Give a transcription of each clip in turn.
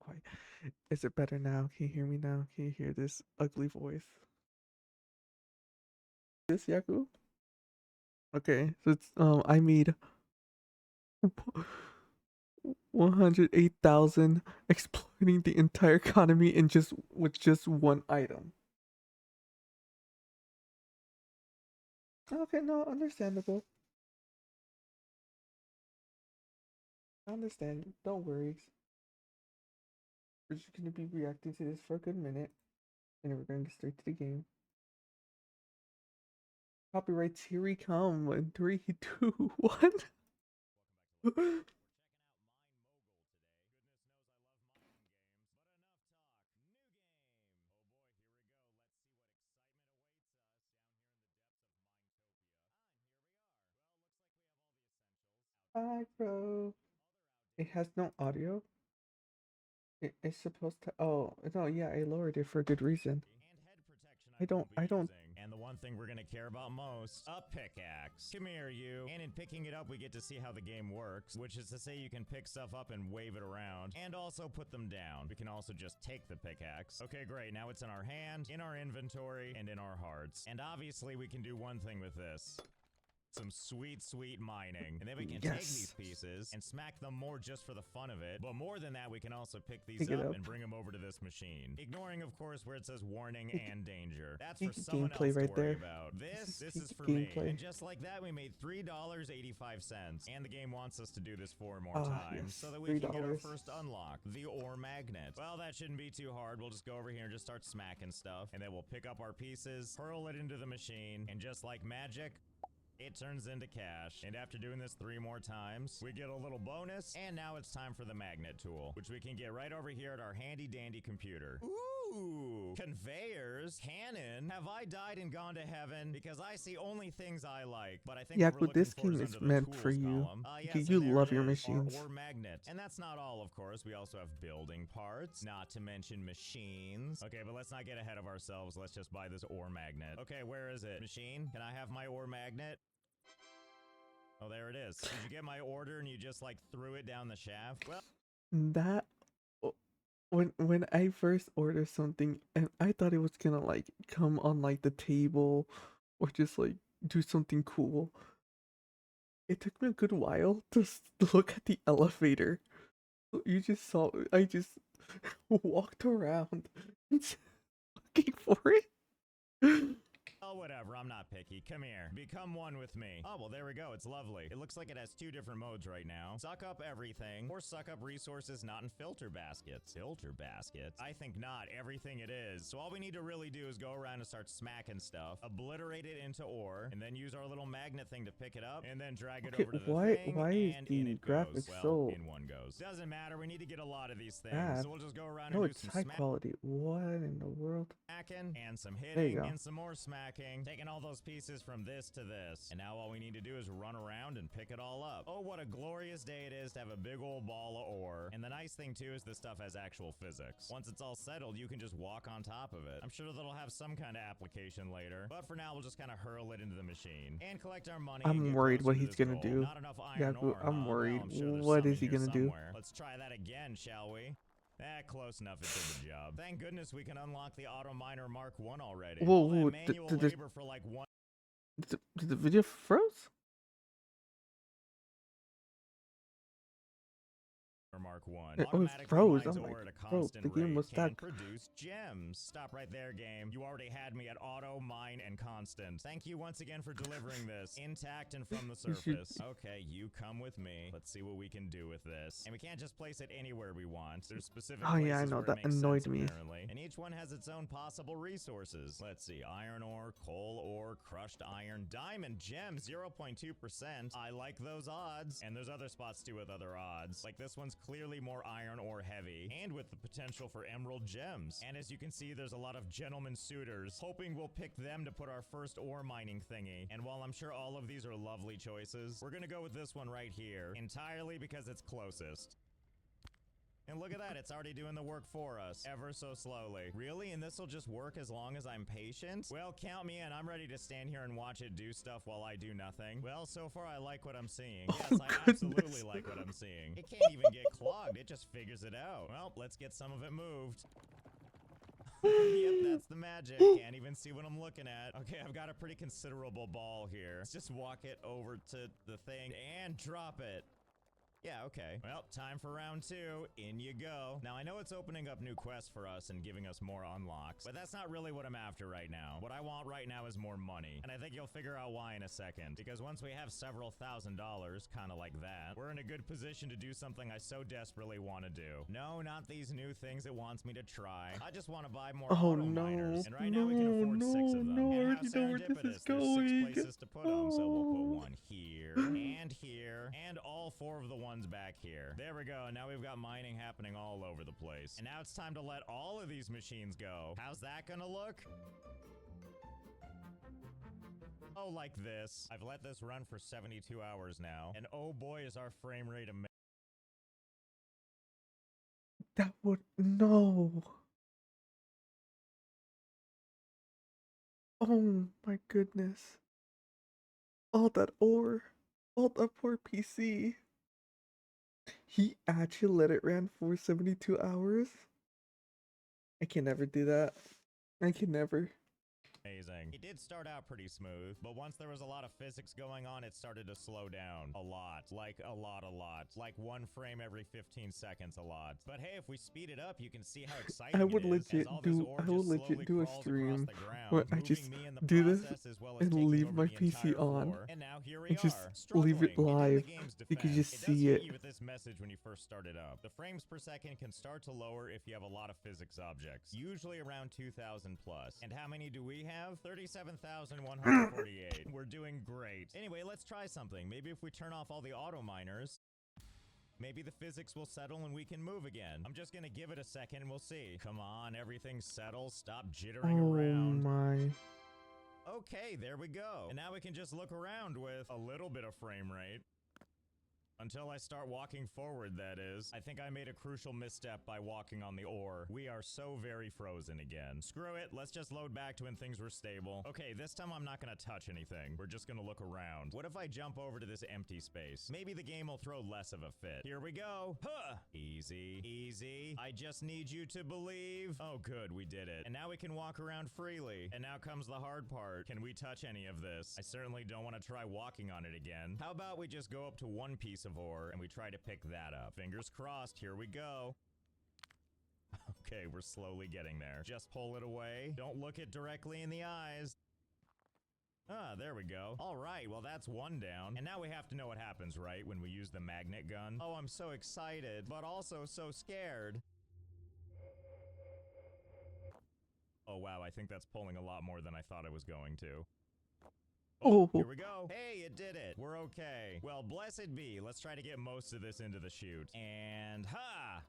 not quite. Is it better now? Can you hear me now? Can you hear this ugly voice? This Yaku? Okay, so it's I made 108,000 exploiting the entire economy in just with just one item. Okay, no, understandable. I understand. Don't worry. We're just gonna be reacting to this for a good minute, and then we're gonna get straight to the game. Copyrights, here we come. In three, two, one. Hi, bro. It has no audio. It's supposed to. Oh no, yeah, I lowered it for a good reason. And head protection I I don't. won't be I don't. using. And the one thing we're gonna care about most, a pickaxe. Come here, you. And in picking it up, we get to see how the game works, which is to say you can pick stuff up and wave it around, and also put them down. We can also just take the pickaxe. Okay, great. Now it's in our hand, in our inventory, and in our hearts. And obviously, we can do one thing with this. Some sweet mining. And then we can take these pieces and smack them more just for the fun of it. But more than that, we can also pick these up and bring them over to this machine. Ignoring, of course, where it says warning and danger. That's for someone else to worry about. This is for me. And just like that, we made $3.85. And the game wants us to do this 4 more times so that we can get our first unlock, the ore magnet. Well, that shouldn't be too hard. We'll just go over here and just start smacking stuff. And then we'll pick up our pieces, hurl it into the machine, and just like magic, it turns into cash, and after doing this 3 more times, we get a little bonus, and now it's time for the magnet tool, which we can get right over here at our handy-dandy computer. Ooh, conveyors, cannon. Have I died and gone to heaven? Because I see only things I like, but I think yeah, but this game is meant for you. Yes, you love your machines. Our ore magnet. And that's not all, of course. We also have building parts, not to mention machines. Okay, but let's not get ahead of ourselves. Let's just buy this ore magnet. Okay, where is it? Machine, can I have my ore magnet? Oh, there it is. Did you get my order and you just like threw it down the shaft? Well, that when I first ordered something and I thought it was gonna like come on like the table or just like do something cool. It took me a good while to look at the elevator. You just saw I just walked around looking for it. oh, whatever. I'm not picky. Come here. Become one with me. Oh, well, there we go. It's lovely. It looks like it has 2 different modes right now. Suck up everything, or suck up resources not in filter baskets. Filter baskets? I think not. Everything it is. So all we need to really do is go around and start smacking stuff, obliterate it into ore, and then use our little magnet thing to pick it up, and then drag it over to the thing, why is and the in it graphics goes. so Well, in one goes. Doesn't matter. We need to get a lot of these things. bad? So we'll just go around No, and do it's some high quality. What in the world? Smacking, and some There you hitting, go. and some more smacking, taking all those pieces from this to this. And now all we need to do is run around and pick it all up. Oh, what a glorious day it is to have a big old ball of ore. And the nice thing too is this stuff has actual physics. Once it's all settled, you can just walk on top of it. I'm sure that'll have some kind of application later, but for now we'll just kind of hurl it into the machine and collect our money. I'm worried what he's gonna goal. do. Not enough iron ore, I'm worried. Well, I'm sure what is he gonna do? Let's try that again, shall we? Close enough. It did the job. Thank goodness we can unlock the Auto Miner Mark 1 already. Whoa, manual labor for like 1. Did the video froze? Mark 1. Oh, it froze. I'm like, bro, the game was stuck. Produce gems. Stop right there, game. You already had me at auto, mine, and constant. Thank you once again for delivering this. Intact and from the surface. Okay, you come with me. Let's see what we can do with this. And we can't just place it anywhere we want. There's specific places I know, where that it makes annoyed sense, me. Apparently. And each one has its own possible resources. Let's see. Iron ore, coal ore, crushed iron, diamond, gem, 0.2%. I like those odds. And there's other spots too with other odds. Like this one's clearly more iron ore heavy, and with the potential for emerald gems. And as you can see, there's a lot of gentlemen suitors, hoping we'll pick them to put our first ore mining thingy. And while I'm sure all of these are lovely choices, we're gonna go with this one right here, entirely because it's closest. And look at that, it's already doing the work for us, ever so slowly. Really? And this'll just work as long as I'm patient? Well, count me in. I'm ready to stand here and watch it do stuff while I do nothing. Well, so far I like what I'm seeing. Yes, Oh, I absolutely goodness. like what I'm seeing. It can't even get clogged, it just figures it out. Well, let's get some of it moved. Yep, that's the magic. Can't even see what I'm looking at. Okay, I've got a pretty considerable ball here. Let's just walk it over to the thing and drop it. Yeah, okay. Well, time for round 2. In you go. Now, I know it's opening up new quests for us and giving us more unlocks, but that's not really what I'm after right now. What I want right now is more money, and I think you'll figure out why in a second. Because once we have several $1,000s, kind of like that, we're in a good position to do something I so desperately want to do. No, not these new things it wants me to try. I just want to buy more Oh auto no, miners, and right no, now we can afford 6 no, of them. no! I And how already know where this serendipitous, is there's 6 going. places to put them, so we'll put Oh. one here, and here, and all 4 of the ones back here. There we go, now we've got mining happening all over the place. And now it's time to let all of these machines go. How's that gonna look? Oh, like this. I've let this run for 72 hours now, and oh boy is our frame rate amazing. That would no. Oh my goodness. All that ore. All that poor PC. He actually let it run for 72 hours? I can never do that. I can never. It did start out pretty smooth, but once there was a lot of physics going on, it started to slow down a lot. Like a lot. Like 1 frame every 15 seconds a lot. But hey, if we speed it up, you can see how exciting I would it is, as legit all this do ore I would just legit slowly do a crawls across stream the ground, where I moving just me in the do this process, as well as and taking leave over my the PC entire on floor. And now here we and just are, leave it struggling. And in live. the game's You can defense, just it does see hit it. you with this message when you first start it up. The frames per second can start to lower if you have a lot of physics objects, usually around 2,000 plus. And how many do we have? 37,148. We're doing great. Anyway, let's try something. Maybe if we turn off all the auto miners, maybe the physics will settle and we can move again. I'm just gonna give it a second and we'll see. Come on, everything settles. Stop jittering Oh around. my. Okay, there we go. And now we can just look around with a little bit of frame rate. Until I start walking forward, that is. I think I made a crucial misstep by walking on the ore. We are so very frozen again. Screw it, let's just load back to when things were stable. Okay, this time I'm not gonna touch anything. We're just gonna look around. What if I jump over to this empty space? Maybe the game will throw less of a fit. Here we go. Huh! Easy, easy. I just need you to believe. Oh good, we did it. And now we can walk around freely. And now comes the hard part. Can we touch any of this? I certainly don't want to try walking on it again. How about we just go up to one piece of ore and we try to pick that up? Fingers crossed, here we go. Okay, we're slowly getting there. Just pull it away. Don't look it directly in the eyes. Ah, there we go. All right, well that's one down. And now we have to know what happens, right, when we use the magnet gun? Oh, I'm so excited, but also so scared. Oh wow, I think that's pulling a lot more than I thought it was going to. Oh. Here we go. Hey, it did it. We're okay. Well, blessed be. Let's try to get most of this into the chute. And ha!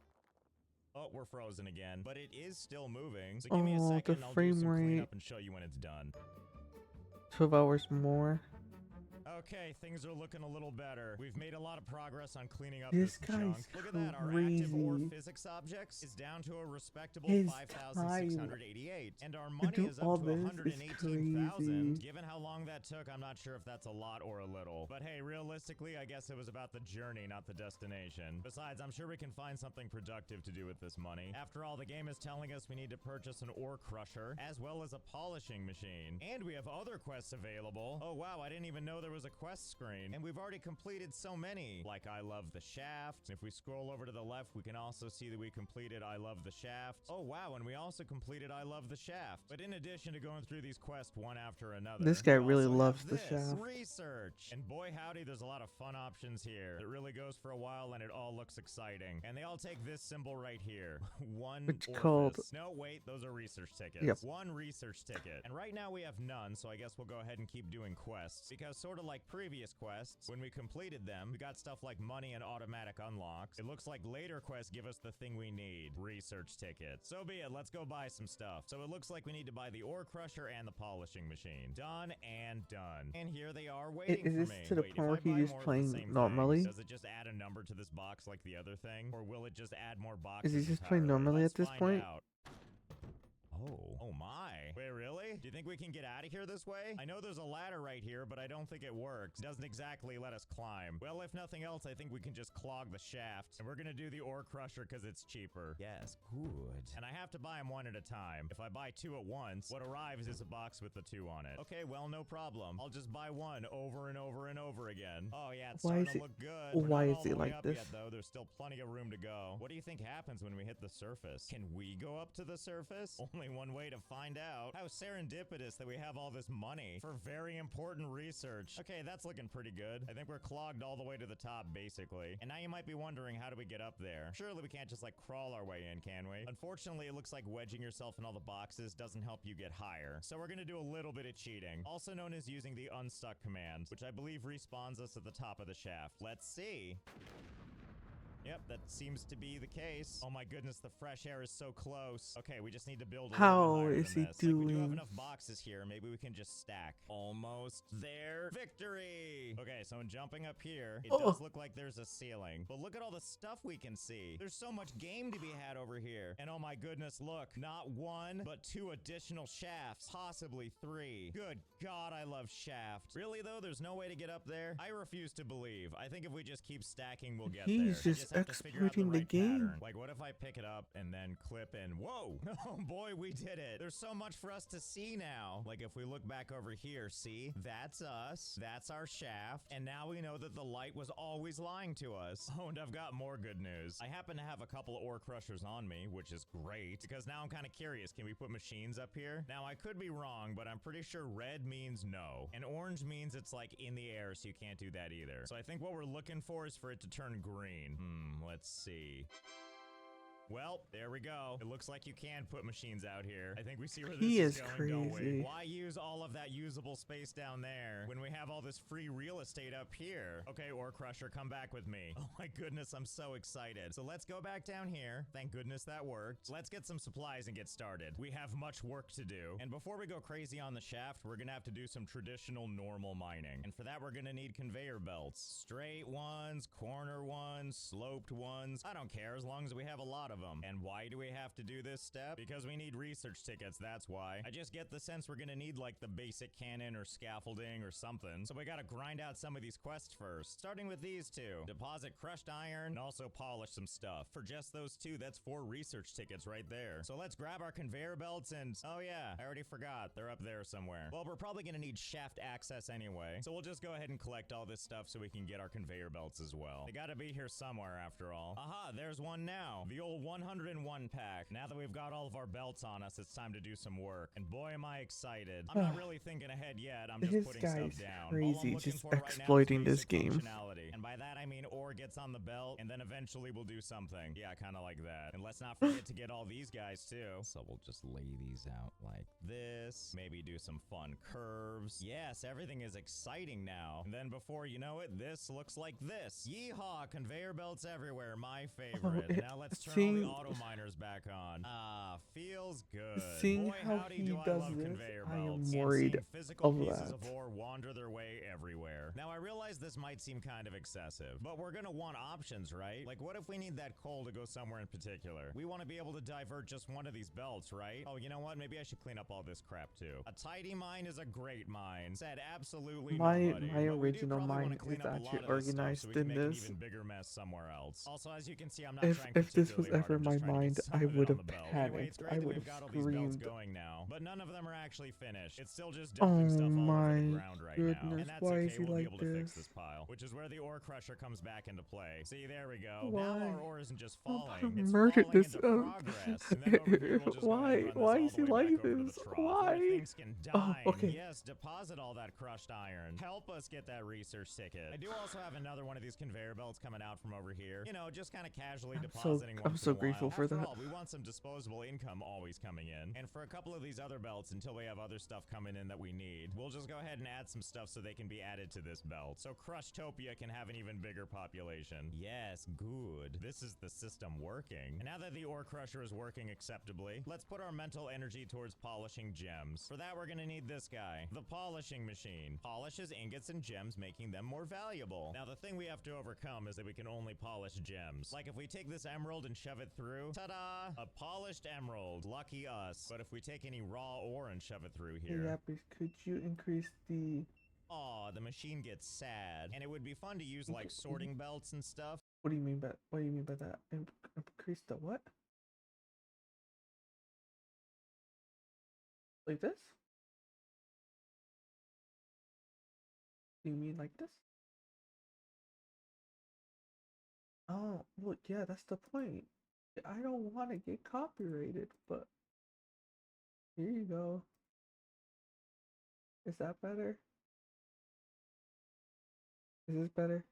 Oh, we're frozen again. But it is still moving. So give me a Oh, the second and I'll do frame some rate. cleanup and show you when it's done. 12 hours more. Okay, things are looking a little better. We've made a lot of progress on cleaning up This this guy's junk. Look at that, our active ore crazy. physics objects is down to a respectable His 5,688. And our To money do is all up to this is 118,000. crazy. Given how long that took, I'm not sure if that's a lot or a little. But hey, realistically, I guess it was about the journey, not the destination. Besides, I'm sure we can find something productive to do with this money. After all, the game is telling us we need to purchase an ore crusher, as well as a polishing machine. And we have other quests available. Oh wow, I didn't even know there was a quest screen. And we've already completed so many, like I Love the Shaft. If we scroll over to the left, we can also see that we completed I Love the Shaft. Oh wow, and we also completed I Love the Shaft. But in addition to going through these quests one after another, This guy we really also loves have the this, shaft. research. And boy howdy, there's a lot of fun options here. It really goes for a while and it all looks exciting. And they all take this symbol right here. One It's orifice. called- No, wait, those are research tickets. Yep. One research ticket. And right now we have none, so I guess we'll go ahead and keep doing quests. Because sort of like previous quests, when we completed them, we got stuff like money and automatic unlocks. It looks like later quests give us the thing we need, research tickets. So be it, let's go buy some stuff. So it looks like we need to buy the ore crusher and the polishing machine. Done and done. And here they are waiting Is for this me. to the Wait, if point I where buy he's just more of the playing same normally? things, does it just add a number to this box like the other thing? Or will it just add more Is boxes he just playing entirely? normally Let's at this find point? out. Oh my. Wait, really? Do you think we can get out of here this way? I know there's a ladder right here, but I don't think it works. It doesn't exactly let us climb. Well, if nothing else, I think we can just clog the shaft. And we're gonna do the ore crusher because it's cheaper. Yes, good. And I have to buy them one at a time. If I buy two at once, what arrives is a box with the two on it. Okay, well, no problem. I'll just buy one over and over and over again. Oh yeah, it's Why starting is to it- look good. We're why not is all the it way like up this? yet, though. There's still plenty of room to go. What do you think happens when we hit the surface? Can we go up to the surface? Only one way to find out. How serendipitous that we have all this money for very important research. Okay, that's looking pretty good. I think we're clogged all the way to the top, basically. And now you might be wondering, how do we get up there? Surely we can't just like crawl our way in, can we? Unfortunately, it looks like wedging yourself in all the boxes doesn't help you get higher. So we're gonna do a little bit of cheating, also known as using the unstuck command, which I believe respawns us at the top of the shaft. Let's see. Yep, that seems to be the case. Oh my goodness, the fresh air is so close. Okay, we just need to build a little How bit higher is than he this. Like, we do have doing? enough boxes here. Maybe we can just stack. Almost there. Victory! Okay, so in jumping up here, it does look like there's a ceiling. But look at all the stuff we can see. There's so much game to be had over here. And oh my goodness, look. Not one, but two additional shafts. Possibly three. Good God, I love shaft. Really, though? There's no way to get up there? I refuse to believe. I think if we just keep stacking, we'll get there. He's I just have to figure out exploiting the right game. pattern. Like, what if I pick it up and then clip in? Whoa! Oh boy, we did it. There's so much for us to see now. Like, if we look back over here, see? That's us. That's our shaft. And now we know that the light was always lying to us. Oh, and I've got more good news. I happen to have a couple of ore crushers on me, which is great, because now I'm kind of curious. Can we put machines up here? Now, I could be wrong, but I'm pretty sure red means no. And orange means it's like in the air, so you can't do that either. So I think what we're looking for is for it to turn green. Let's see. Well, there we go. It looks like you can put machines out here. I think we see where this He is is going, don't we? crazy. Why use all of that usable space down there when we have all this free real estate up here? Okay, Ore Crusher, come back with me. Oh my goodness, I'm so excited. So let's go back down here. Thank goodness that worked. Let's get some supplies and get started. We have much work to do. And before we go crazy on the shaft, we're gonna have to do some traditional normal mining. And for that, we're gonna need conveyor belts. Straight ones, corner ones, sloped ones. I don't care as long as we have a lot of them. And why do we have to do this step? Because we need research tickets, that's why. I just get the sense we're gonna need like the basic cannon or scaffolding or something. So we gotta grind out some of these quests first. Starting with these two. Deposit crushed iron and also polish some stuff. For just those two, that's 4 research tickets right there. So let's grab our conveyor belts and... oh yeah, I already forgot. They're up there somewhere. Well, we're probably gonna need shaft access anyway. So we'll just go ahead and collect all this stuff so we can get our conveyor belts as well. They gotta be here somewhere after all. Aha, there's one now. The old 101 pack. Now that we've got all of our belts on us, it's time to do some work. And boy, am I excited. I'm not really thinking ahead yet. I'm just This putting guy's stuff down. All I'm crazy, looking just for right now is exploiting this basic game. functionality. And by that, I mean ore gets on the belt, and then eventually we'll do something. Yeah, kind of like that. And let's not forget to get all these guys too. So we'll just lay these out like this. Maybe do some fun curves. Yes, everything is exciting now. And then before you know it, this looks like this. Yeehaw! Conveyor belts everywhere. My favorite. Now let's turn all the auto miners back on. Ah, feels good. Seeing Boy, how howdy, he do I does love this, conveyor I am belts. worried And seeing physical of pieces that. of ore wander their way everywhere. Now I realize this might seem kind of excessive, but we're gonna want options, right? Like, what if we need that coal to go somewhere in particular? We want to be able to divert just one of these belts, right? Oh, you know what? Maybe I should clean up all this crap too. A tidy mine is a great mine. Said absolutely My nobody. But we do original probably wanna mine clean is up a lot actually of this stuff organized so we can in make an this. even bigger mess somewhere else. Also, as you can see, I'm not If trying this was particularly hard. ever I'm my just trying to get mind, some I of it would on have the belt. Anyway, it's panicked. great I that would we've have got all these belts screamed. going now, but none of them are actually finished. It's still just Oh dumping stuff all over the my ground right now. goodness, And that's why okay, is he we'll be like able to fix this? this pile, which is where the ore crusher comes back into play. See, there we go. Why? Now our ore isn't just Oh, falling, it's murdered falling this into progress. And then over here, we'll just go Why? ahead and run this Why all is the he way like back over to this? the trough, where Why? things can Oh, dine. okay. Yes, deposit all that crushed iron. Help us get that research ticket. I do also have another one of these conveyor belts coming out from over here. You know, just kind of casually depositing one I'm for so so a while. grateful for After that. all, we want some disposable income always coming in. And for a couple of these other belts, until we have other stuff coming in that we need, we'll just go ahead and add some stuff so they can be added to this belt. So Crushtopia can have an even bigger population. Yes, good. This is the system working. And now that the ore crusher is working acceptably, let's put our mental energy towards polishing gems. For that, we're gonna need this guy, the polishing machine. Polishes ingots and gems, making them more valuable. Now, the thing we have to overcome is that we can only polish gems. Like if we take this emerald and shove it through, ta-da! A polished emerald. Lucky us. But if we take any raw ore and shove it through Hey, here, Yappers, could you increase the... aw, the machine gets sad. And it would be fun to use like sorting belts and stuff. What do you mean by that? Increase the what? Like this? Do you mean like this? Oh, well, yeah, that's the point. I don't want to get copyrighted, but here you go. Is that better? Is this better?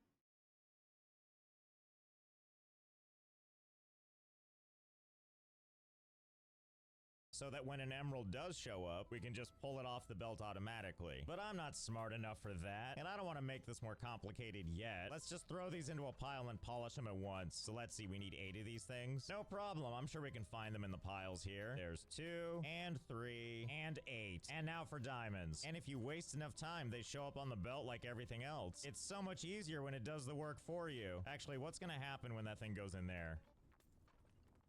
So that when an emerald does show up, we can just pull it off the belt automatically. But I'm not smart enough for that, and I don't want to make this more complicated yet. Let's just throw these into a pile and polish them at once. So let's see, we need 8 of these things. No problem, I'm sure we can find them in the piles here. There's 2, and 3, and 8. And now for diamonds. And if you waste enough time, they show up on the belt like everything else. It's so much easier when it does the work for you. Actually, what's gonna happen when that thing goes in there?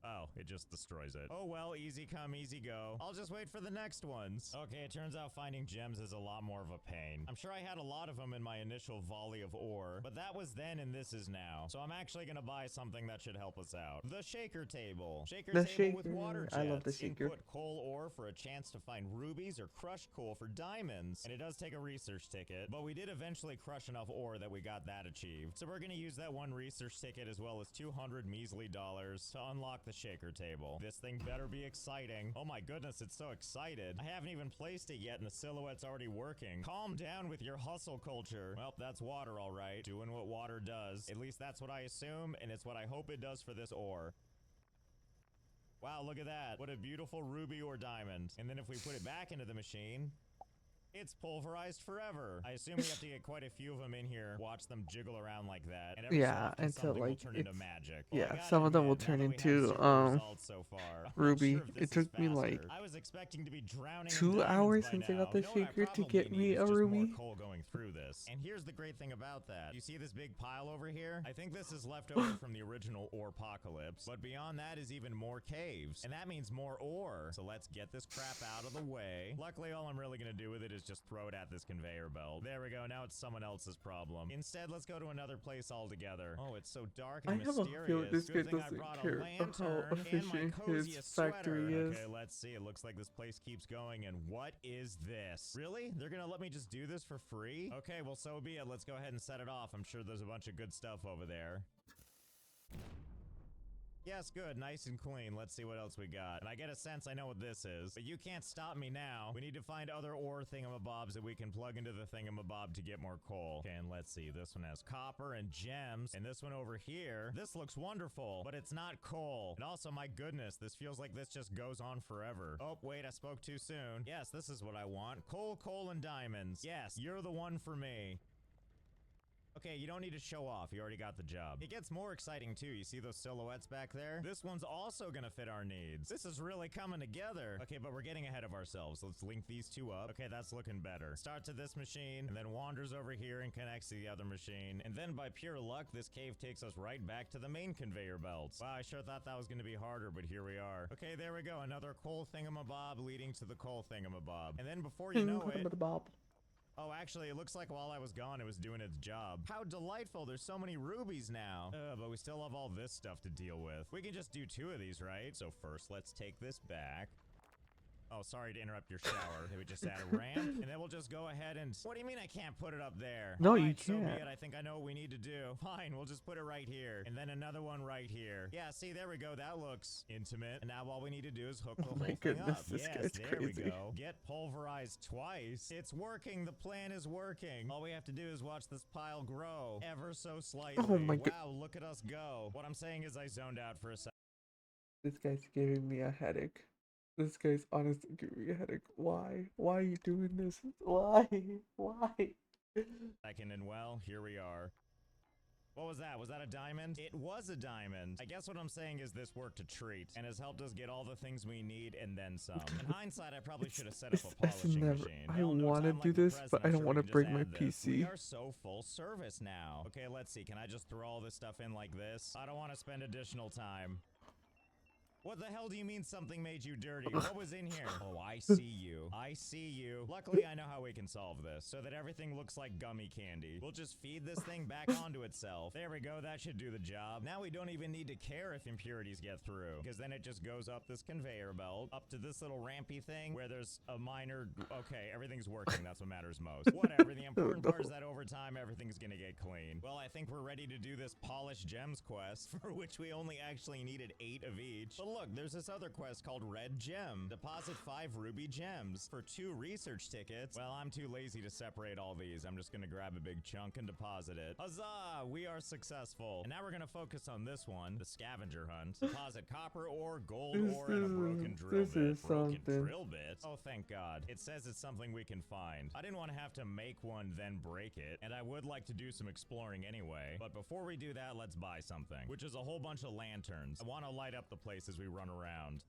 Oh, it just destroys it. Oh well, easy come, easy go. I'll just wait for the next ones. Okay, it turns out finding gems is a lot more of a pain. I'm sure I had a lot of them in my initial volley of ore, but that was then and this is now. So I'm actually gonna buy something that should help us out. The shaker table. The Table with shaker. water jets. I love the shaker. Input coal ore for a chance to find rubies or crushed coal for diamonds. And it does take a research ticket, but we did eventually crush enough ore that we got that achieved. So we're gonna use that one research ticket as well as 200 measly dollars to unlock the shaker table. This thing better be exciting. Oh my goodness, it's so excited. I haven't even placed it yet and the silhouette's already working. Calm down with your hustle culture. Well, that's water all right. Doing what water does. At least that's what I assume, and it's what I hope it does for this ore. Wow, look at that. What a beautiful ruby or diamond. And then if we put it back into the machine, it's pulverized forever. I assume we have to get quite a few of them in here, watch them jiggle around like that, and every so Yeah, often until something will like turn into it's... magic. Well, I Yeah, gotta some of them will admit, now turn that we have into, zero results so far, I'm not Ruby. sure if this It took is me like faster. I was expecting to be drowning in 2 diamonds hours by since I now. got the You know what I shaker to probably get need me is a just more ruby. coal going through this. And here's the great thing about that. You see this big pile over here? I think this is left over from the original ore-pocalypse. But beyond that is even more caves. And that means more ore. So let's get this crap out of the way. Luckily, all I'm really gonna do with it is just throw it at this conveyor belt. There we go, now it's someone else's problem. Instead, let's go to another place altogether. Oh, it's so dark and I have a mysterious. feeling this Good guy thing I doesn't brought a care of how lantern and my efficient his coziest factory sweater. is. Okay, let's see. It looks like this place keeps going, and what is this? Really? They're gonna let me just do this for free? Okay, well, so be it. Let's go ahead and set it off. I'm sure there's a bunch of good stuff over there. Yes, good, nice and clean. Let's see what else we got. And I get a sense I know what this is, but you can't stop me now. We need to find other ore thingamabobs that we can plug into the thingamabob to get more coal. Okay, and let's see. This one has copper and gems, and this one over here, this looks wonderful, but it's not coal. And also, my goodness, this feels like this just goes on forever. Oh, wait, I spoke too soon. Yes, this is what I want. Coal, coal, and diamonds. Yes, you're the one for me. Okay, you don't need to show off. You already got the job. It gets more exciting, too. You see those silhouettes back there? This one's also gonna fit our needs. This is really coming together. Okay, but we're getting ahead of ourselves. Let's link these two up. Okay, that's looking better. Start to this machine, and then wanders over here and connects to the other machine. And then by pure luck, this cave takes us right back to the main conveyor belts. Wow, I sure thought that was gonna be harder, but here we are. Okay, there we go. Another coal thingamabob leading to the coal thingamabob. And then before you know it... Oh, actually, it looks like while I was gone, it was doing its job. How delightful, there's so many rubies now. But we still have all this stuff to deal with. We can just do 2 of these, right? So first, let's take this back. Oh, sorry to interrupt your shower. We just add a ramp, and then we'll just go ahead and... What do you mean I can't put it up there? No, you Alright, so be can't. it. I think I know what we need to do. Fine, we'll just put it right here. And then another one right here. Yeah, see, there we go. That looks intimate. And now all we need to do is hook the whole thing goodness, up. this Yes, guy's there crazy. we go. Get pulverized twice. It's working. The plan is working. All we have to do is watch this pile grow ever so slightly. Oh my god. Wow, look at us go. What I'm saying is I zoned out for a second. This guy's giving me a headache. This guy's honestly giving me a headache. Why? Why are you doing this? Why? Why? Second and well, here we are. What was that? Was that a diamond? It was a diamond. I guess what I'm saying is this worked a treat and has helped us get all the things we need and then some. In hindsight, I probably should have set up a polishing machine. I Well, no want to time do like the this, present, but I I'm don't sure want we to can break just my add this. We PC. are so full service now. Okay, let's see. Can I just throw all this stuff in like this? I don't want to spend additional time. What the hell do you mean something made you dirty? What was in here? Oh, I see you. I see you. Luckily, I know how we can solve this, so that everything looks like gummy candy. We'll just feed this thing back onto itself. There we go, that should do the job. Now we don't even need to care if impurities get through, because then it just goes up this conveyor belt, up to this little rampy thing, where there's a minor... Okay, everything's working, that's what matters most. Whatever, the important part is that over time, everything's gonna get clean. Well, I think we're ready to do this Polish Gems quest, for which we only actually needed 8 of each. But look, there's this other quest called Red Gem. Deposit 5 ruby gems for 2 research tickets. Well, I'm too lazy to separate all these. I'm just gonna grab a big chunk and deposit it. Huzzah! We are successful. And now we're gonna focus on this one, the scavenger hunt. Deposit copper ore, gold ore, and a broken drill bit. This is Broken something. drill bit? Oh, thank God. It says it's something we can find. I didn't want to have to make one, then break it. And I would like to do some exploring anyway. But before we do that, let's buy something. Which is a whole bunch of lanterns. I want to light up the place as we run around.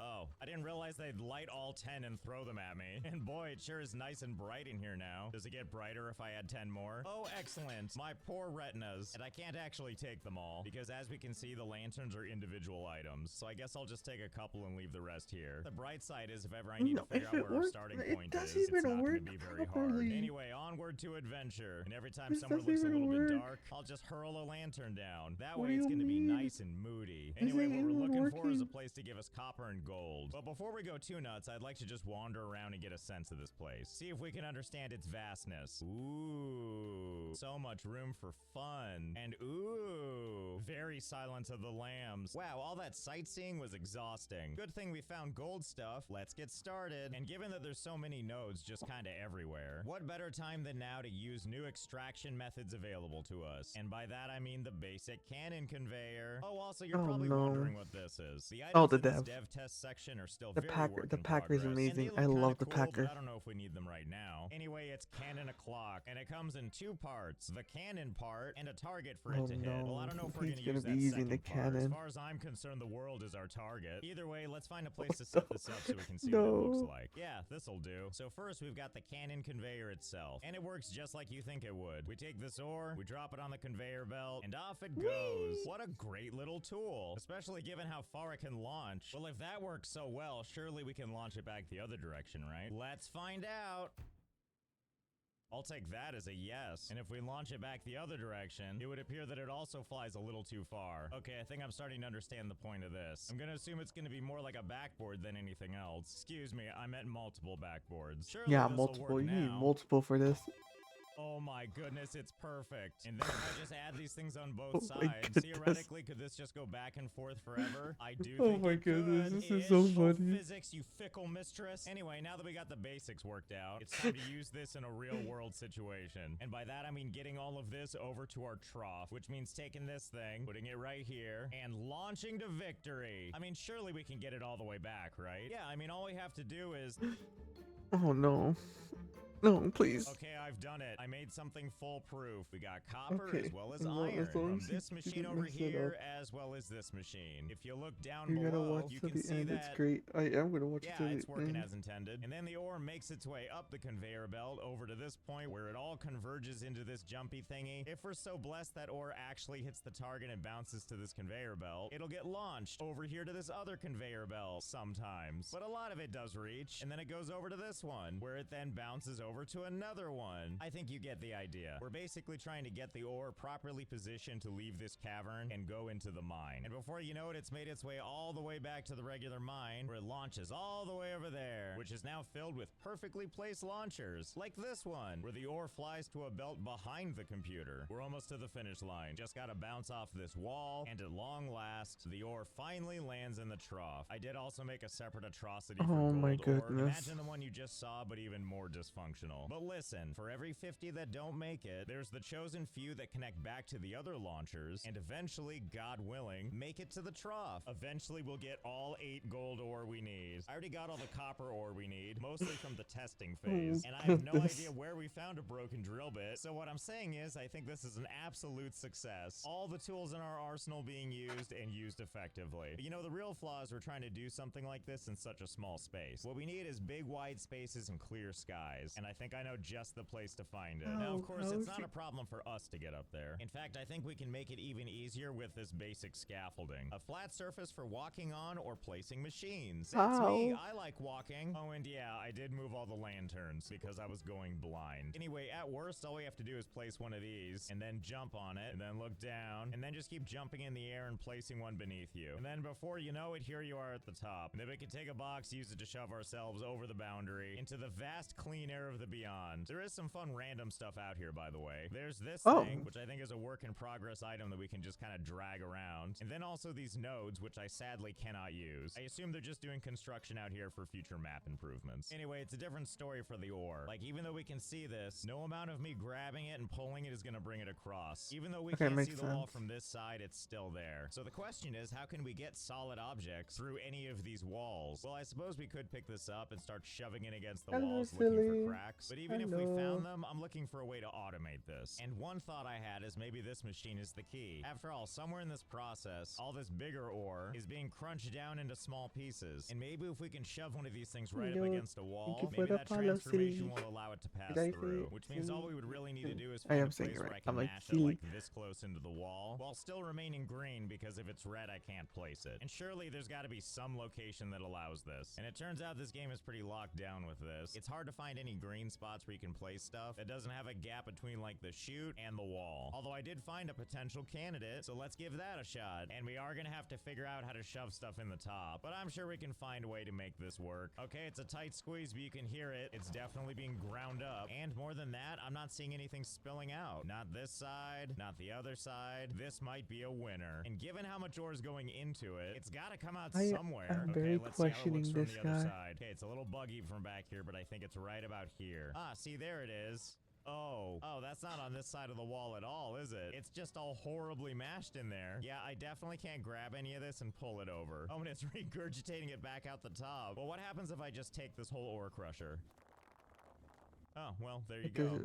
Oh, I didn't realize they'd light all 10 and throw them at me. And boy, it sure is nice and bright in here now. Does it get brighter if I add 10 more? Oh, excellent. My poor retinas. And I can't actually take them all, because as we can see, the lanterns are individual items. So I guess I'll just take a couple and leave the rest here. The bright side is if ever I need to figure out where our starting point is, it's not going to be very hard. Anyway, onward to adventure. And every time somewhere looks a little bit dark, I'll just hurl a lantern down. That way it's going to be nice and moody. Anyway, what we're looking for is a place to give us copper and gold. But before we go too nuts, I'd like to just wander around and get a sense of this place. See if we can understand its vastness. Ooh, so much room for fun. And ooh, very Silence of the Lambs. Wow, all that sightseeing was exhausting. Good thing we found gold stuff. Let's get started. And given that there's so many nodes just kinda everywhere, what better time than now to use new extraction methods available to us? And by that I mean the basic cannon conveyor. Oh, also you're probably wondering what this is. The items in this dev test section are still very work in Packer is progress, amazing. and they I look love kinda the cool, Packer. but I don't know if we need them right now. Anyway, it's Cannon O'Clock, and it comes in 2 parts: the cannon part and a target for it to hit. Well, I don't know if we're gonna use that second part. As far as I'm concerned, the world is our target. Either way, let's find a place to set this up so we can see what it looks like. Yeah, this'll do. So first, we've got the cannon conveyor itself, and it works just like you think it would. We take this ore, we drop it on the conveyor belt, and off it goes. What a great little tool, especially given how far it can launch. Well, if that works so well, surely we can launch it back the other direction, right? Let's find out. I'll take that as a yes. And if we launch it back the other direction, it would appear that it also flies a little too far. Okay, I think I'm starting to understand the point of this. I'm gonna assume it's gonna be more like a backboard than anything else. Excuse me, I meant multiple backboards. Surely Yeah, this'll multiple. work You need now. multiple for this. Oh my goodness, it's perfect. And then if I just add these things on both Oh my sides, goodness. theoretically, could this just go back and forth forever? I do Oh think my it goodness, could. this is so Ish. Oh, funny. physics, you fickle mistress. Anyway, now that we got the basics worked out, it's time to use this in a real world situation. And by that, I mean getting all of this over to our trough, which means taking this thing, putting it right here, and launching to victory. I mean, surely we can get it all the way back, right? Yeah, I mean, all we have to do is... Oh no. No, please. Okay, I've done it. I made something foolproof. We got copper Okay, as well as as long- iron as long from as this you machine didn't over mess it here up. as well as this machine. If you look down You gotta below, watch you to can the see end. that... It's great. I am gonna watch it Yeah, to the it's working end. as intended. And then the ore makes its way up the conveyor belt over to this point where it all converges into this jumpy thingy. If we're so blessed that ore actually hits the target and bounces to this conveyor belt, it'll get launched over here to this other conveyor belt sometimes. But a lot of it does reach, and then it goes over to this one, where it then bounces over to another one. I think you get the idea. We're basically trying to get the ore properly positioned to leave this cavern and go into the mine. And before you know it, it's made its way all the way back to the regular mine, where it launches all the way over there, which is now filled with perfectly placed launchers, like this one, where the ore flies to a belt behind the computer. We're almost to the finish line. Just gotta bounce off this wall, and at long last, the ore finally lands in the trough. I did also make a separate atrocity for Oh gold my ore. goodness. Imagine the one you just saw, but even more dysfunctional. functional. But listen, for every 50 that don't make it, there's the chosen few that connect back to the other launchers, and eventually, God willing, make it to the trough. Eventually, we'll get all 8 gold ore we need. I already got all the copper ore we need, mostly from the testing phase, and I have no goodness. idea where we found a broken drill bit, so what I'm saying is I think this is an absolute success. All the tools in our arsenal being used and used effectively. But you know, the real flaw is we're trying to do something like this in such a small space. What we need is big wide spaces and clear skies, and I think I know just the place to find it. Now, of course, it's not a problem for us to get up there. In fact, I think we can make it even easier with this basic scaffolding. A flat surface for walking on or placing machines. That's me. I like walking. Oh, and yeah, I did move all the lanterns because I was going blind. Anyway, at worst, all we have to do is place one of these and then jump on it and then look down and then just keep jumping in the air and placing one beneath you. And then before you know it, here you are at the top. And then we can take a box, use it to shove ourselves over the boundary into the vast clean air of the beyond. There is some fun random stuff out here, by the way. There's this thing, which I think is a work in progress item that we can just kind of drag around. And then also these nodes, which I sadly cannot use. I assume they're just doing construction out here for future map improvements. Anyway, it's a different story for the ore. Like, even though we can see this, no amount of me grabbing it and pulling it is going to bring it across. Even though we can't see the wall from this side, it's still there. So the question is, how can we get solid objects through any of these walls? Well, I suppose we could pick this up and start shoving it against the walls looking for cracks. But even if we found them, I'm looking for a way to automate this. And one thought I had is maybe this machine is the key. After all, somewhere in this process, all this bigger ore is being crunched down into small pieces. And maybe if we can shove one of these things right up against a wall, maybe that transformation will allow it to pass through. Which means all we would really need to do is find a place where I can mash it like this close into the wall, while still remaining green, because if it's red, I can't place it. And surely there's got to be some location that allows this. And it turns out this game is pretty locked down with this. It's hard to find any green spots where you can place stuff that doesn't have a gap between like the chute and the wall. Although I did find a potential candidate, so let's give that a shot. And we are gonna have to figure out how to shove stuff in the top, but I'm sure we can find a way to make this work. Okay, it's a tight squeeze, but you can hear it. It's definitely being ground up. And more than that, I'm not seeing anything spilling out. Not this side, not the other side. This might be a winner. And given how much ore is going into it, it's gotta come out somewhere. I'm okay, very let's see how it questioning looks from this the other guy. side. Okay, it's a little buggy from back here, but I think it's right about here. Ah, see, there it is. Oh, that's not on this side of the wall at all, is it? It's just all horribly mashed in there. Yeah, I definitely can't grab any of this and pull it over. Oh, and it's regurgitating it back out the top. Well, what happens if I just take this whole ore crusher? Oh, well, there you go.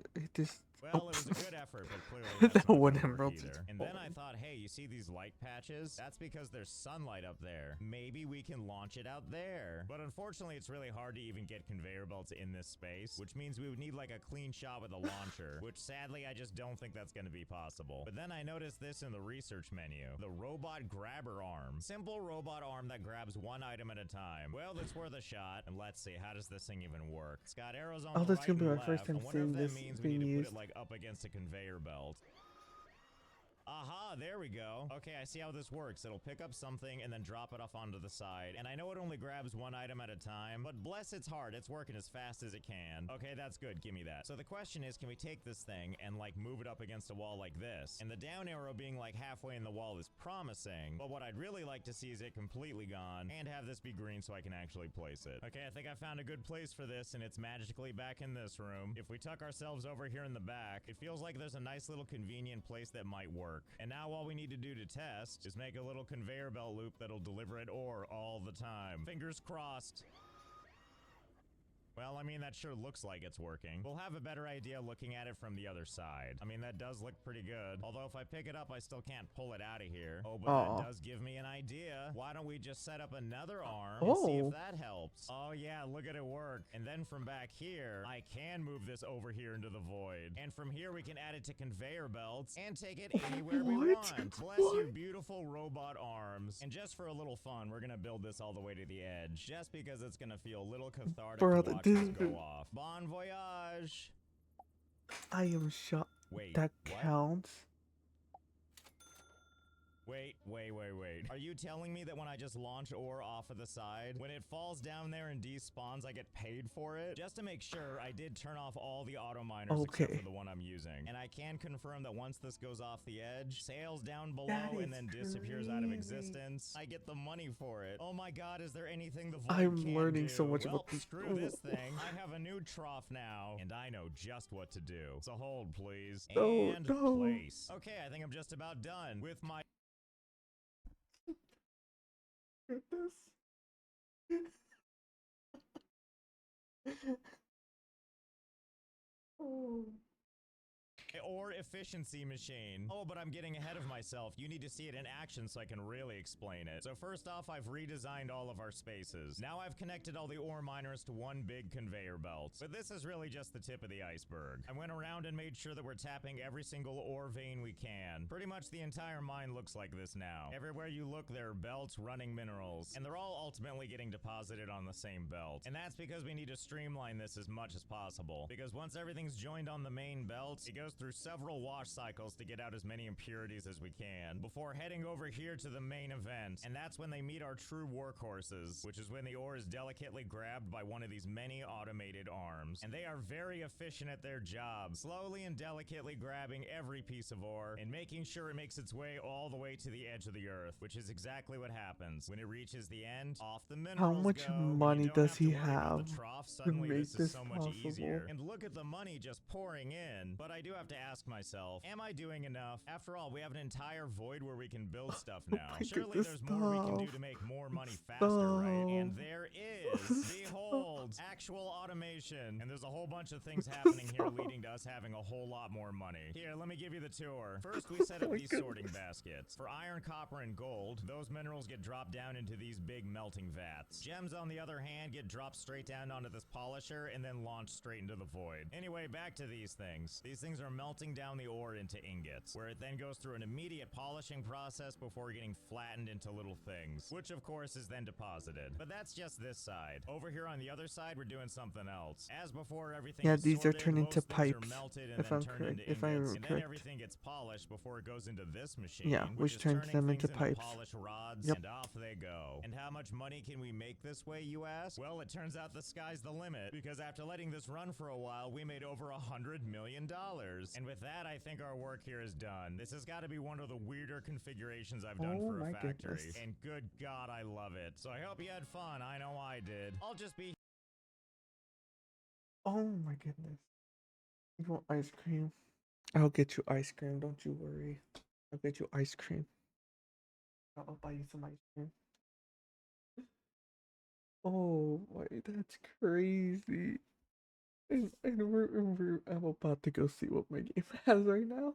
Well, it was a good effort, but clearly that's not gonna work either. And then I thought, hey, you see these light patches? That's because there's sunlight up there. Maybe we can launch it out there. But unfortunately, it's really hard to even get conveyor belts in this space, which means we would need like a clean shot with a launcher, which sadly, I just don't think that's going to be possible. But then I noticed this in the research menu, the robot grabber arm. Simple robot arm that grabs one item at a time. Well, it's worth a shot. And let's see, how does this thing even work? It's got arrows on the right and left. First time I wonder seeing if that this means we being need to used. put it like up against a conveyor belt. Aha, there we go. Okay, I see how this works. It'll pick up something and then drop it off onto the side. And I know it only grabs one item at a time, but bless its heart, it's working as fast as it can. Okay, that's good. Give me that. So the question is, can we take this thing and like move it up against a wall like this? And the down arrow being like halfway in the wall is promising, but what I'd really like to see is it completely gone and have this be green so I can actually place it. Okay, I think I found a good place for this, and it's magically back in this room. If we tuck ourselves over here in the back, it feels like there's a nice little convenient place that might work. And now all we need to do to test is make a little conveyor belt loop that'll deliver it ore all the time. Fingers crossed. Well, I mean, that sure looks like it's working. We'll have a better idea looking at it from the other side. I mean, that does look pretty good. Although if I pick it up, I still can't pull it out of here. Oh, but that does give me an idea. Why don't we just set up another arm and see if that helps? Oh, yeah, look at it work. And then from back here, I can move this over here into the void. And from here, we can add it to conveyor belts and take it anywhere we want. Bless your beautiful robot arms. And just for a little fun, we're gonna build this all the way to the edge, just because it's gonna feel a little cathartic to watch this go off. Bon voyage! I am shocked. Wait, that what? counts. Wait. Are you telling me that when I just launch ore off of the side, when it falls down there and despawns, I get paid for it? Just to make sure, I did turn off all the auto miners except Okay. for the one I'm using. And I can confirm that once this goes off the edge, sails down That below, is and then disappears out of crazy. existence, I get the money for it. Oh my god, is there anything the Void I'm can't learning do? so much Well, about this. screw this thing. I have a new trough now, and I know just what to do. So hold, please. No, And no. place. Okay, I think I'm just about done with my... Goodness. Oh. Or efficiency machine. Oh, but I'm getting ahead of myself. You need to see it in action so I can really explain it. So first off, I've redesigned all of our spaces. Now I've connected all the ore miners to one big conveyor belt. But this is really just the tip of the iceberg. I went around and made sure that we're tapping every single ore vein we can. Pretty much the entire mine looks like this now. Everywhere you look, there are belts running minerals, and they're all ultimately getting deposited on the same belt. And that's because we need to streamline this as much as possible. Because once everything's joined on the main belt, it goes through several wash cycles to get out as many impurities as we can before heading over here to the main event. And that's when they meet our true workhorses, which is when the ore is delicately grabbed by one of these many automated arms. And they are very efficient at their job, slowly and delicately grabbing every piece of ore and making sure it makes its way all the way to the edge of the earth, which is exactly what happens. When it reaches the end, off the minerals How much go, and you money don't does have to he worry about have the trough. to Suddenly make this is this so much possible? easier. And look at the money just pouring in. But I do have to ask myself, am I doing enough? After all, we have an entire void where we can build stuff Oh now. my Surely goodness, there's more we can do stop. to make more money faster, right? And Stop. there is. Behold, actual automation. And there's a whole bunch of things happening here Stop. leading to us having a whole lot more money. Here, let me give you the tour. First, we set Oh up my these goodness. sorting baskets. For iron, copper, and gold, those minerals get dropped down into these big melting vats. Gems, on the other hand, get dropped straight down onto this polisher and then launched straight into the void. Anyway, back to these things. These things are melting down the ore into ingots, where it then goes through an immediate polishing process before getting flattened into little things, which of course is then deposited. But that's just this side. Over here on the other side, we're doing something else. As before, everything Yeah, is these are sorted, turned into most things are pipes, melted and if then I'm turned correct. into If I ingots, remember and then correct. everything gets polished before it goes into this machine, Yeah, which is turns turning them things into pipes. polished rods, Yep. and off they go. And how much money can we make this way, you ask? Well, it turns out the sky's the limit, because after letting this run for a while, we made over $100 million. And with that, I think our work here is done. This has got to be one of the weirder configurations I've done Oh for a my factory. goodness. And good God, I love it. So I hope you had fun. I know I did. I'll just be... Oh my goodness. You want ice cream? I'll get you ice cream, don't you worry. I'll get you ice cream. I'll buy you some ice cream. Oh, wait, that's crazy. And I'm about to go see what my game has right now.